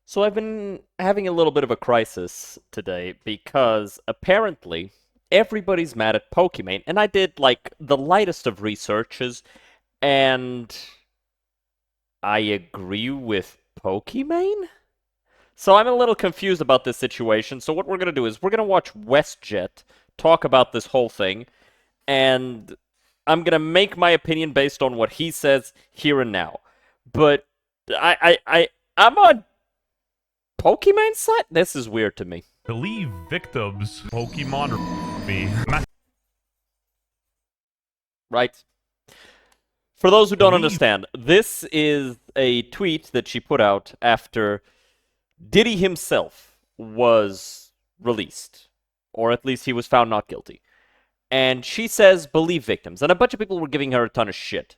So I've been having a little bit of a crisis today because apparently everybody's mad at Pokimane, and I did like the lightest of researches, and I agree with Pokimane? So I'm a little confused about this situation. So what we're gonna do is we're gonna watch WestJet talk about this whole thing, and I'm gonna make my opinion based on what he says here and now. But I'm on Pokemon's side? This is weird to me. Believe victims, Pokemon or me. Right? For those who don't Believe understand, this is a tweet that she put out after Diddy himself was released. Or at least he was found not guilty. And she says, believe victims. And a bunch of people were giving her a ton of shit.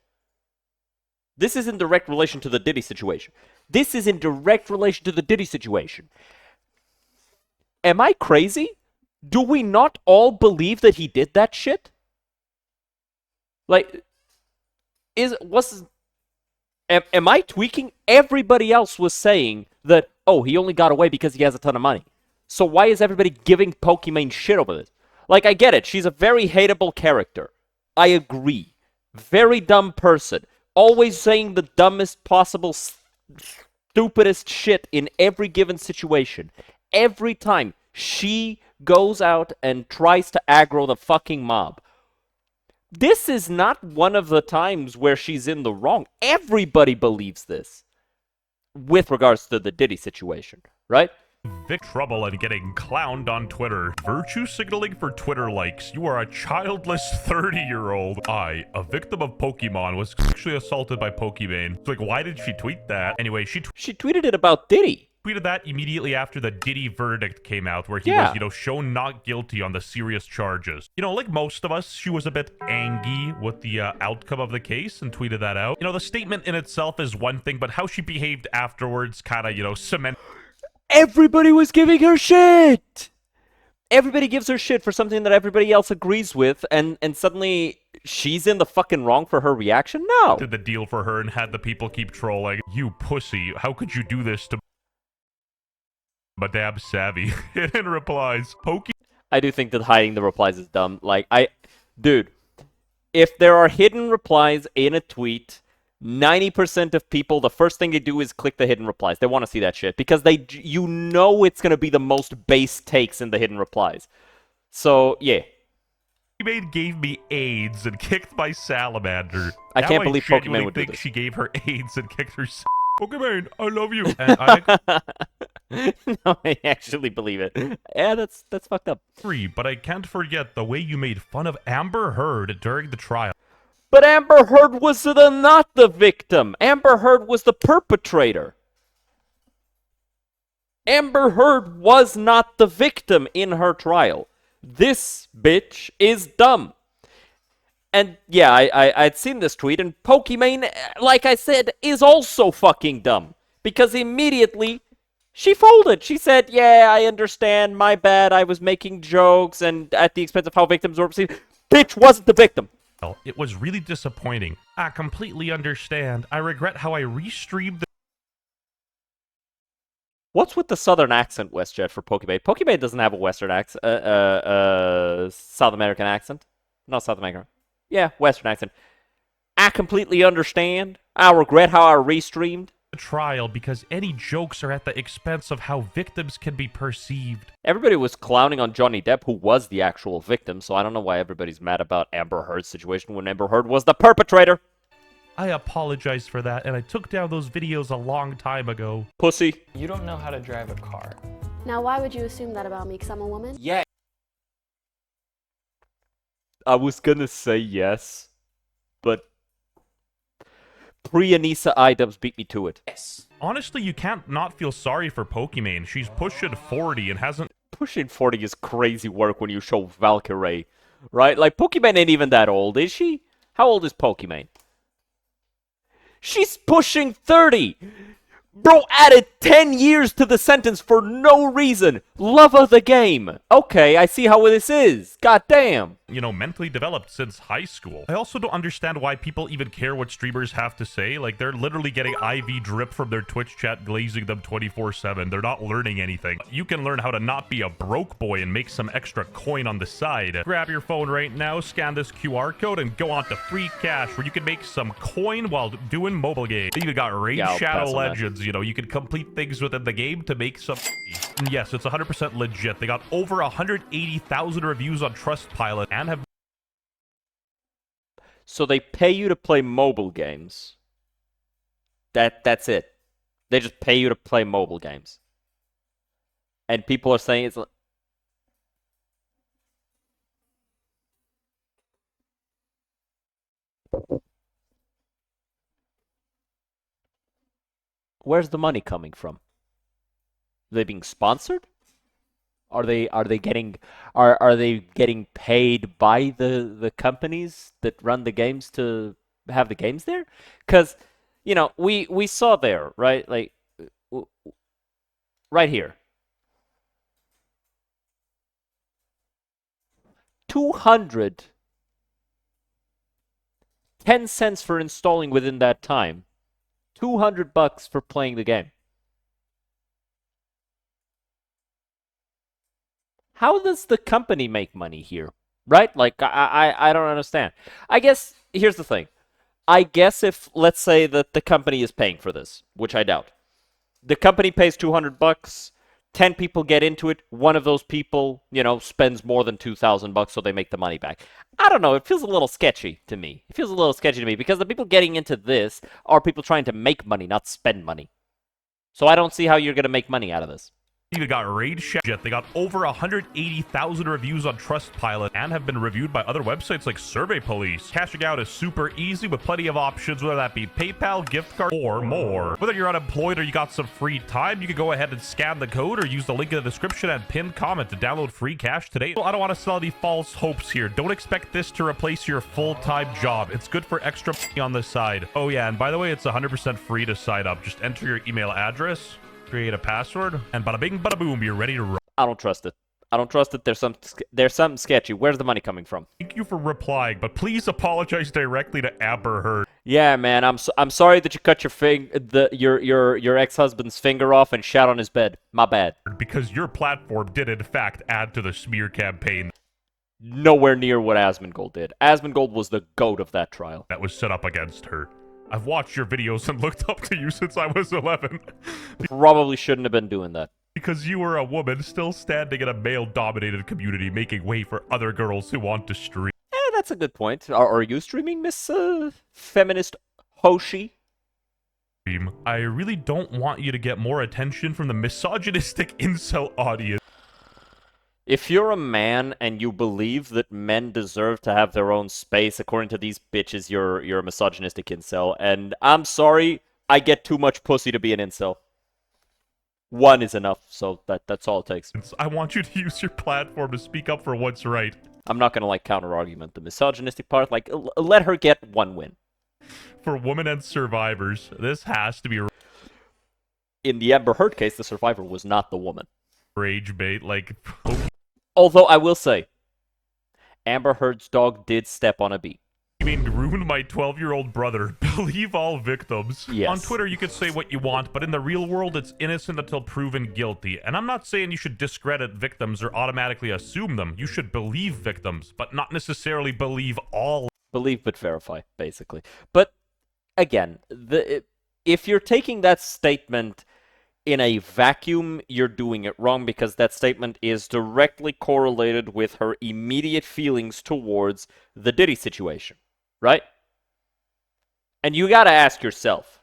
This is in direct relation to the Diddy situation. This is in direct relation to the Diddy situation. Am I crazy? Do we not all believe that he did that shit? Like, am I tweaking? Everybody else was saying that, oh, he only got away because he has a ton of money. So why is everybody giving Pokimane shit over this? Like, I get it. She's a very hateable character. I agree. Very dumb person. Always saying the dumbest possible, stupidest shit in every given situation. Every time she goes out and tries to aggro the fucking mob. This is not one of the times where she's in the wrong. Everybody believes this. With regards to the Diddy situation, right? Vic trouble and getting clowned on Twitter. Virtue signaling for Twitter likes. You are a childless 30-year-old. I, a victim of Pokemon, was sexually assaulted by Pokimane. It's like, why did she tweet that? Anyway, she tweeted it about Diddy. Tweeted that immediately after the Diddy verdict came out, where he Yeah. was, shown not guilty on the serious charges. Like most of us, she was a bit angry with the outcome of the case and tweeted that out. The statement in itself is one thing, but how she behaved afterwards kind of, cement. Everybody was giving her shit! Everybody gives her shit for something that everybody else agrees with, and suddenly she's in the fucking wrong for her reaction? No. Did the deal for her and had the people keep trolling. You pussy, how could you do this to Madame Savvy? In replies, I do think that hiding the replies is dumb. Dude, if there are hidden replies in a tweet, 90% of people, the first thing they do is click the hidden replies. They want to see that shit because it's going to be the most base takes in the hidden replies. So, yeah. Pokimane gave me AIDS and kicked my salamander. I can't believe Pokimane would do think this. she gave her AIDS and kicked her Pokimane, I love you. And No, I actually believe it. Yeah, that's fucked up. But I can't forget the way you made fun of Amber Heard during the trial. But Amber Heard was not the victim. Amber Heard was the perpetrator. Amber Heard was not the victim in her trial. This bitch is dumb. And yeah, I'd seen this tweet, and Pokimane, like I said, is also fucking dumb. Because immediately, she folded. She said, yeah, I understand, my bad, I was making jokes, and at the expense of how victims were perceived. Bitch wasn't the victim. It was really disappointing. I completely understand. I regret how I restreamed the What's with the southern accent, WestJet, for Pokimane? Pokimane doesn't have a western accent, South American accent. Not South American. Yeah, western accent. I completely understand. I regret how I restreamed. trial because any jokes are at the expense of how victims can be perceived. Everybody was clowning on Johnny Depp, who was the actual victim, so I don't know why everybody's mad about Amber Heard's situation when Amber Heard was the perpetrator. I apologize for that, and I took down those videos a long time ago. Pussy. You don't know how to drive a car. Now, why would you assume that about me? Because I'm a woman? Yeah. I was gonna say yes, but pre-Anissa iDubbbz beat me to it. Yes. Honestly, you can't not feel sorry for Pokimane. She's pushing 40 and hasn't... Pushing 40 is crazy work when you show Valkyrie, right? Like, Pokimane ain't even that old, is she? How old is Pokimane? She's pushing 30! Bro added 10 years to the sentence for no reason. Love of the game. Okay, I see how this is. God damn. You know, mentally developed since high school. I also don't understand why people even care what streamers have to say. Like, they're literally getting IV drip from their Twitch chat glazing them 24/7. They're not learning anything. You can learn how to not be a broke boy and make some extra coin on the side. Grab your phone right now, scan this QR code, and go on to Free Cash, where you can make some coin while doing mobile games. They even got Raid Yeah, I'll Shadow pass on that. Legends. You know, you can complete things within the game to make some... And yes, it's 100% legit. They got over 180,000 reviews on Trustpilot and have... So they pay you to play mobile games. That's it. They just pay you to play mobile games. And people are saying it's... Where's the money coming from? Are they being sponsored? Are they getting paid by the companies that run the games to have the games there? Because you know we saw there, right, like right here, 200 10 cents for installing within that time, $200 for playing the game. How does the company make money here? Right? Like, I don't understand. I guess, here's the thing. I guess if, let's say that the company is paying for this, which I doubt. The company pays $200, 10 people get into it, one of those people, you know, spends more than $2,000 so they make the money back. I don't know, it feels a little sketchy to me. It feels a little sketchy to me because the people getting into this are people trying to make money, not spend money. So I don't see how you're going to make money out of this. They got Raid Shadow. They got over 180,000 reviews on Trustpilot and have been reviewed by other websites like Survey Police. Cashing out is super easy with plenty of options, whether that be PayPal, gift card, or more. Whether you're unemployed or you got some free time, you can go ahead and scan the code or use the link in the description and pinned comment to download Free Cash today. I don't want to sell any false hopes here. Don't expect this to replace your full-time job. It's good for extra money on the side. Oh yeah, and by the way, it's 100% free to sign up. Just enter your email address, create a password, and bada bing, bada boom, you're ready to roll. I don't trust it. I don't trust it. There's something sketchy. Where's the money coming from? Thank you for replying, but please apologize directly to Amber Heard. Yeah, man. I'm sorry that you cut your ex-husband's finger off and shat on his bed. My bad. Because your platform did in fact add to the smear campaign Nowhere near what Asmongold did. Asmongold was the goat of that trial. that was set up against her. I've watched your videos and looked up to you since I was 11. Probably shouldn't have been doing that. Because you were a woman still standing in a male-dominated community, making way for other girls who want to stream. That's a good point. Are you streaming, Miss Feminist Hoshi? I really don't want you to get more attention from the misogynistic incel audience. If you're a man and you believe that men deserve to have their own space, according to these bitches, you're a misogynistic incel. And I'm sorry, I get too much pussy to be an incel. One is enough, so that's all it takes. I want you to use your platform to speak up for what's right. I'm not gonna like counter-argument the misogynistic part. Like, let her get one win. For women and survivors, this has to be In the Amber Heard case, the survivor was not the woman. rage bait. Like, Although I will say, Amber Heard's dog did step on a bee. you mean ruined my 12-year-old brother? Believe all victims. Yes. On Twitter, you can say what you want, but in the real world, it's innocent until proven guilty. And I'm not saying you should discredit victims or automatically assume them. You should believe victims, but not necessarily believe all. Believe but verify, basically. But again, if you're taking that statement in a vacuum, you're doing it wrong, because that statement is directly correlated with her immediate feelings towards the Diddy situation, right? And you gotta ask yourself,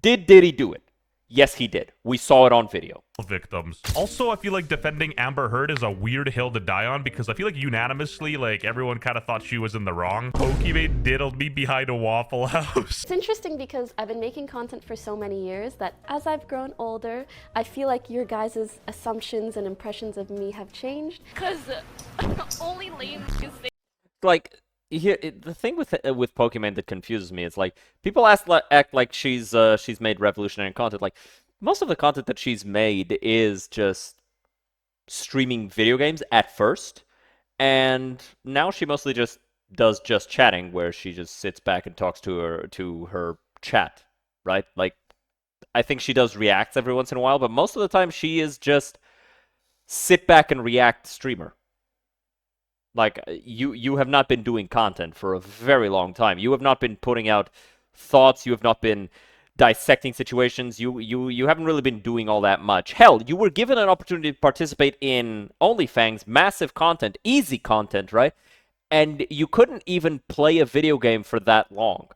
did Diddy do it? Yes, he did. We saw it on video. Victims. Also, I feel like defending Amber Heard is a weird hill to die on, because I feel like unanimously, like, everyone kind of thought she was in the wrong. Pokimane diddled me behind a Waffle House. It's interesting because I've been making content for so many years that as I've grown older, I feel like your guys' assumptions and impressions of me have changed. Because only lame is Like, The thing with Pokimane that confuses me is like people act like she's made revolutionary content. Like most of the content that she's made is just streaming video games at first, and now she mostly just does just chatting, where she just sits back and talks to her chat, right? Like I think she does reacts every once in a while, but most of the time she is just sit back and react streamer. Like you have not been doing content for a very long time. You have not been putting out thoughts. You have not been dissecting situations. You haven't really been doing all that much. Hell, you were given an opportunity to participate in OnlyFans, massive content, easy content, right? And you couldn't even play a video game for that long.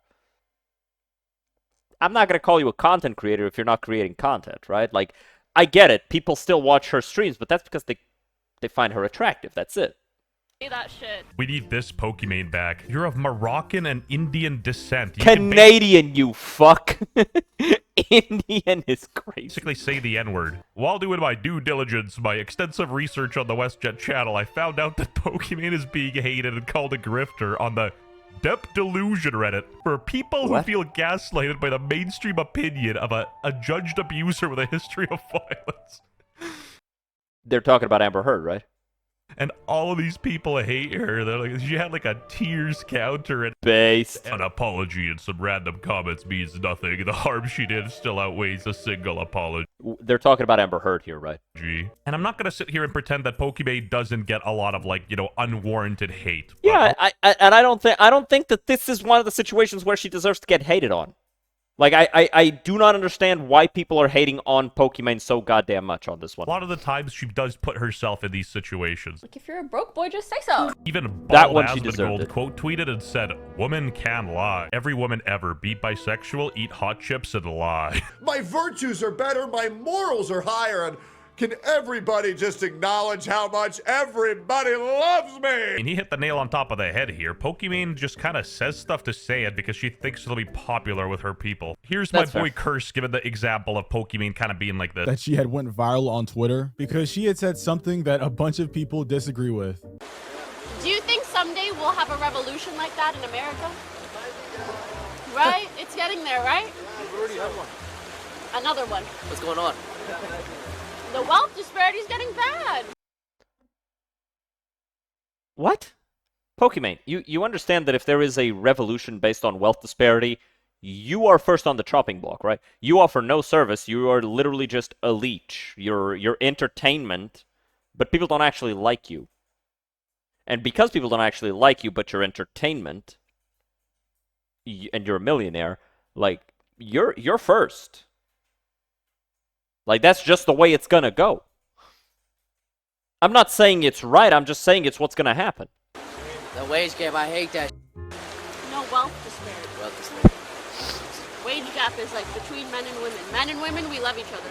I'm not going to call you a content creator if you're not creating content, right? Like, I get it. People still watch her streams, but that's because they find her attractive. That's it. That shit. We need this Pokimane back. You're of Moroccan and Indian descent. You Canadian, you fuck. Indian is crazy. basically say the N-word. While doing my due diligence, my extensive research on the WestJet channel, I found out that Pokimane is being hated and called a grifter on the Dep Delusion Reddit for people who What? feel gaslighted by the mainstream opinion of a judged abuser with a history of violence. They're talking about Amber Heard, right? And all of these people hate her. They're like, she had like a tears counter and Based. an apology and some random comments means nothing. The harm she did still outweighs a single apology. They're talking about Amber Heard here, right? And I'm not gonna sit here and pretend that Pokimane doesn't get a lot of like, unwarranted hate. But Yeah, I don't think that this is one of the situations where she deserves to get hated on. Like I do not understand why people are hating on Pokimane so goddamn much on this one. a lot of the times she does put herself in these situations. Like if you're a broke boy, just say so. Even That Bald one she Asmund deserved Gold it. quote tweeted and said, "Woman can lie. Every woman ever be bisexual, eat hot chips, and lie." My virtues are better, my morals are higher, and can everybody just acknowledge how much everybody loves me? And he hit the nail on top of the head here. Pokimane just kind of says stuff to say it because she thinks it'll be popular with her people. Here's That's my boy fair. Curse giving the example of Pokimane kind of being like this. That she had went viral on Twitter because she had said something that a bunch of people disagree with. Do you think someday we'll have a revolution like that in America? Right? It's getting there, right? We've already had one. Another one. What's going on? The wealth disparity is getting bad. What? Pokimane, you understand that if there is a revolution based on wealth disparity, you are first on the chopping block, right? You offer no service. You are literally just a leech. You're entertainment, but people don't actually like you. And because people don't actually like you, but you're entertainment, and you're a millionaire, like you're first. Like that's just the way it's gonna go. I'm not saying it's right. I'm just saying it's what's gonna happen. The wage gap, I hate that. No wealth disparity. Well, this Wage gap is like between men and women. Men and women, we love each other.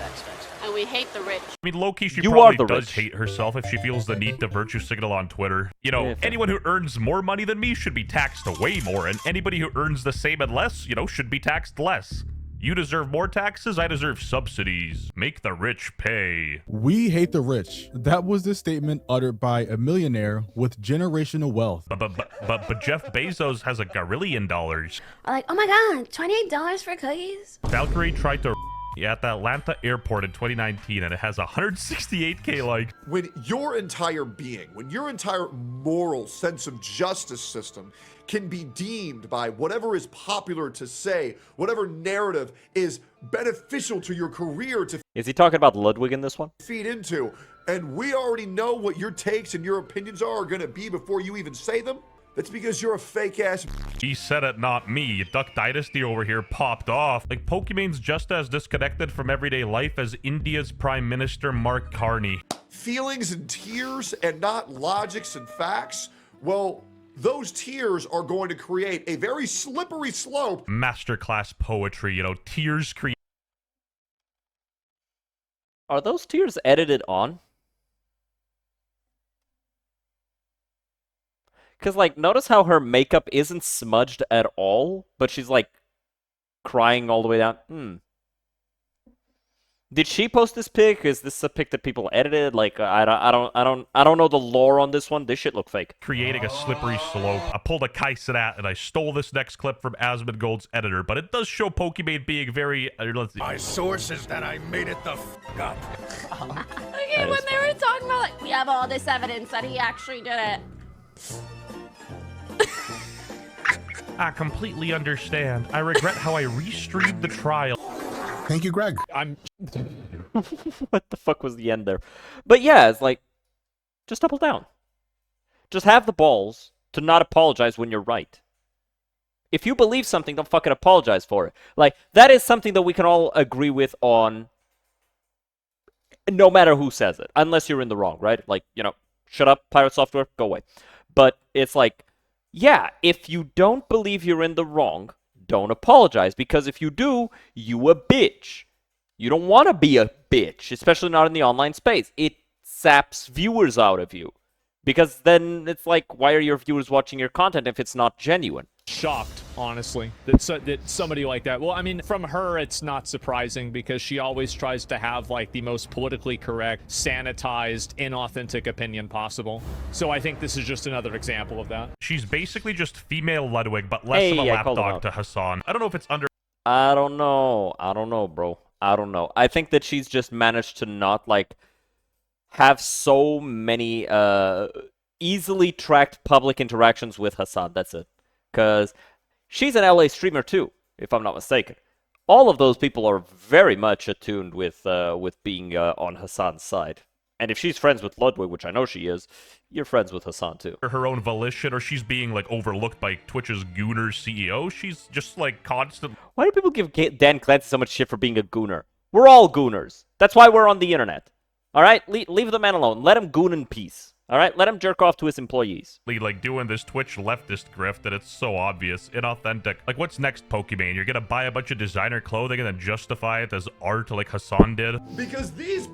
facts. And we hate the rich. I mean, low-key, she You probably are the does rich. hate herself if she feels the need to virtue signal on Twitter. Yeah, fair. Anyone who earns more money than me should be taxed way more, and anybody who earns the same and less, should be taxed less. You deserve more taxes, I deserve subsidies. Make the rich pay. We hate the rich. That was the statement uttered by a millionaire with generational wealth. But Jeff Bezos has $1 billion. Like, oh my god, $28 for cookies? Valkyrie tried to at the Atlanta airport in 2019, and it has 168K likes. When your entire being, when your entire moral sense of justice system can be deemed by whatever is popular to say, whatever narrative is beneficial to your career to Is he talking about Ludwig in this one? feed into, and we already know what your takes and your opinions are going to be before you even say them, that's because you're a fake ass. He said it, not me. Duck Dynasty over here popped off. Like, Pokimane's just as disconnected from everyday life as India's Prime Minister Mark Carney. Feelings and tears and not logics and facts. Well, those tears are going to create a very slippery slope. Masterclass poetry, tears create. Are those tears edited on? Because, like, notice how her makeup isn't smudged at all, but she's, like, crying all the way down. Did she post this pic? Is this a pic that people edited? Like, I don't know the lore on this one. This shit look fake. Creating a slippery slope. I pulled a Kai Cenat and I stole this next clip from Asmongold's editor, but it does show Pokimane being very. Let's see. My source is that I made it the f up. Okay, when they were talking about like we have all this evidence that he actually did it. I completely understand. I regret how I restreamed the trial. Thank you, Greg. What the fuck was the end there? But yeah, it's like, just double down. Just have the balls to not apologize when you're right. If you believe something, don't fucking apologize for it. Like, that is something that we can all agree with on no matter who says it. Unless you're in the wrong, right? Like, you know, shut up, pirate software, go away. But it's like, yeah, if you don't believe you're in the wrong, don't apologize, because if you do, you a bitch. You don't want to be a bitch, especially not in the online space. It saps viewers out of you. Because then it's like, why are your viewers watching your content if it's not genuine? Shocked, honestly, that somebody like that. Well, I mean, from her, it's not surprising because she always tries to have like the most politically correct, sanitized, inauthentic opinion possible. So I think this is just another example of that. She's basically just female Ludwig, but less of a lapdog to Hassan. I don't know if it's under. I don't know, bro. I don't know. I think that she's just managed to not like have so many easily tracked public interactions with Hassan. That's it. Because she's an LA streamer too, if I'm not mistaken. All of those people are very much attuned with being on Hassan's side. And if she's friends with Ludwig, which I know she is, you're friends with Hassan too. Her own volition, or she's being like overlooked by Twitch's Gooner CEO. She's just like constant. Why do people give Dan Clancy so much shit for being a gooner? We're all gooners. That's why we're on the internet. All right, leave the man alone. Let him goon in peace. All right, let him jerk off to his employees. Like doing this Twitch leftist grift, and it's so obvious, inauthentic. Like, what's next, Pokimane? You're gonna buy a bunch of designer clothing and then justify it as art, like Hassan did? Because these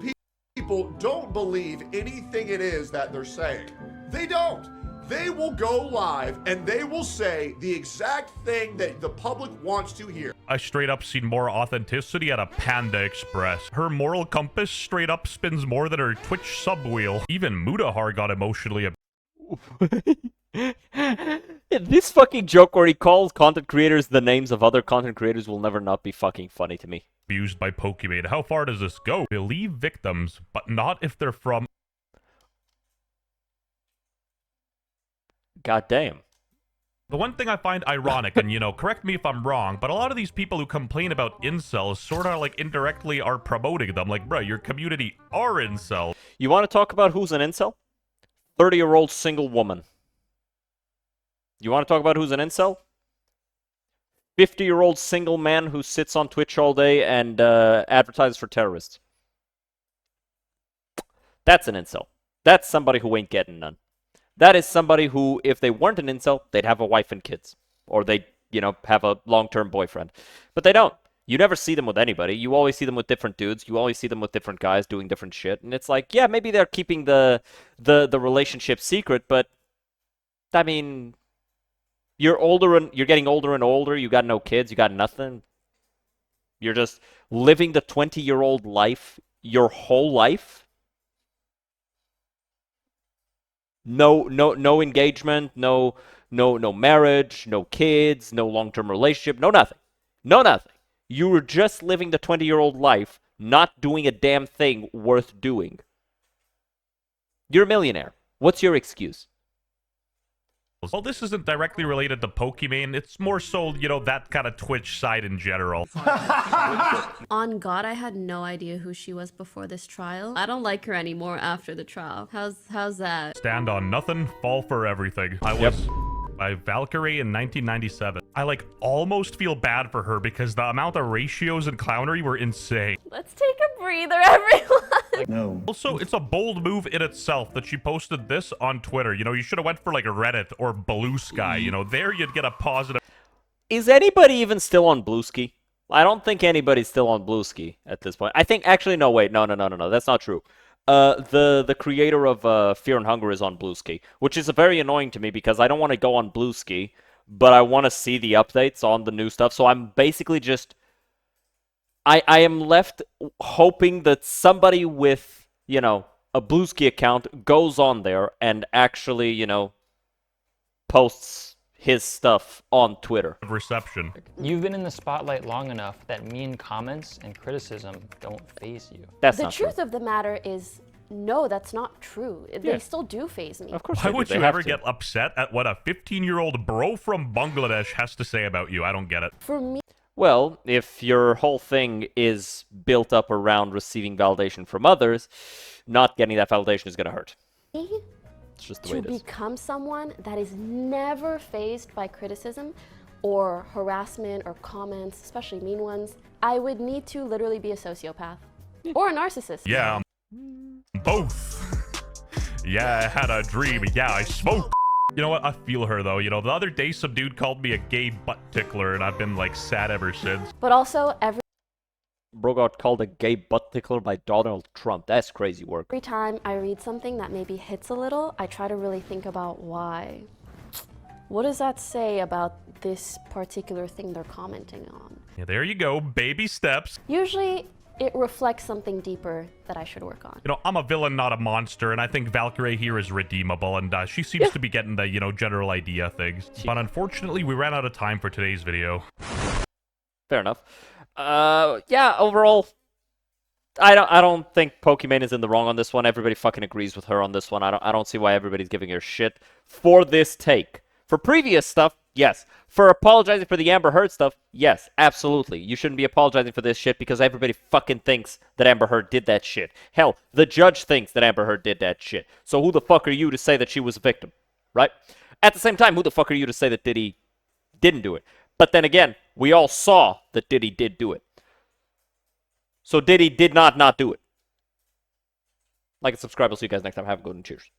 people don't believe anything it is that they're saying. They don't. They will go live and they will say the exact thing that the public wants to hear. I straight up seen more authenticity at a Panda Express. Her moral compass straight up spins more than her Twitch sub wheel. Even Mudahar got emotionally This fucking joke where he calls content creators the names of other content creators will never not be fucking funny to me. abused by Pokimane. How far does this go? Believe victims, but not if they're from. God damn. The one thing I find ironic, and you know, correct me if I'm wrong, but a lot of these people who complain about incels sort of like indirectly are promoting them. Like, bruh, your community are incels. You want to talk about who's an incel? 30-year-old single woman. You want to talk about who's an incel? 50-year-old single man who sits on Twitch all day and advertises for terrorists. That's an incel. That's somebody who ain't getting none. That is somebody who, if they weren't an incel, they'd have a wife and kids. Or they'd, you know, have a long-term boyfriend. But they don't. You never see them with anybody. You always see them with different dudes. You always see them with different guys doing different shit. And it's like, yeah, maybe they're keeping the relationship secret, but I mean, you're older and you're getting older and older. You got no kids. You got nothing. You're just living the 20-year-old life your whole life. No engagement, no marriage, no kids, no long-term relationship, no nothing. No nothing. You were just living the 20-year-old life, not doing a damn thing worth doing. You're a millionaire. What's your excuse? Well, this isn't directly related to Pokimane. It's more so, you know, that kind of Twitch side in general. On God, I had no idea who she was before this trial. I don't like her anymore after the trial. How's that? Stand on nothing, fall for everything. I was by Valkyrie in 1997. I like almost feel bad for her because the amount of ratios and clownery were insane. Let's take a breather, everyone. No. Also, it's a bold move in itself that she posted this on Twitter. You know, you should have went for like Reddit or Blue Sky. You know, there you'd get a positive. Is anybody even still on Blueski? I don't think anybody's still on Blueski at this point. I think actually no, wait, no, that's not true. The creator of Fear and Hunger is on Blueski, which is very annoying to me because I don't want to go on Blueski, but I want to see the updates on the new stuff. So I'm basically just I am left hoping that somebody with, you know, a Bluesky account goes on there and actually, you know, posts his stuff on Twitter. Reception. You've been in the spotlight long enough that mean comments and criticism don't faze you. That's The not truth true. of the matter is, no, that's not true. Yeah. They still do faze me. Of course Why they do. would They you have ever to. get upset at what a 15-year-old bro from Bangladesh has to say about you? I don't get it. For me, Well, if your whole thing is built up around receiving validation from others, not getting that validation is going to hurt. It's just the way to it is. become someone that is never fazed by criticism or harassment or comments, especially mean ones, I would need to literally be a sociopath or a narcissist. Yeah, both. Yeah, I had a dream. Yeah, I smoked. You know what? I feel her, though. You know, the other day, some dude called me a gay butt tickler, and I've been, like, sad ever since. But also, every Bro got called a gay butt tickler by Donald Trump. That's crazy work. time I read something that maybe hits a little, I try to really think about why. What does that say about this particular thing they're commenting on? Yeah, there you go. Baby steps. Usually, it reflects something deeper that I should work on. You know, I'm a villain, not a monster, and I think Valkyrie here is redeemable, and she seems to be getting the, you know, general idea things. But unfortunately, we ran out of time for today's video. Fair enough. Yeah, overall, I don't think Pokimane is in the wrong on this one. Everybody fucking agrees with her on this one. I don't see why everybody's giving her shit for this take. For previous stuff, yes. For apologizing for the Amber Heard stuff, yes, absolutely. You shouldn't be apologizing for this shit because everybody fucking thinks that Amber Heard did that shit. Hell, the judge thinks that Amber Heard did that shit. So who the fuck are you to say that she was a victim, right? At the same time, who the fuck are you to say that Diddy didn't do it? But then again, we all saw that Diddy did do it. So Diddy did not do it. Like and subscribe. I'll see you guys next time. Have a good one. Cheers.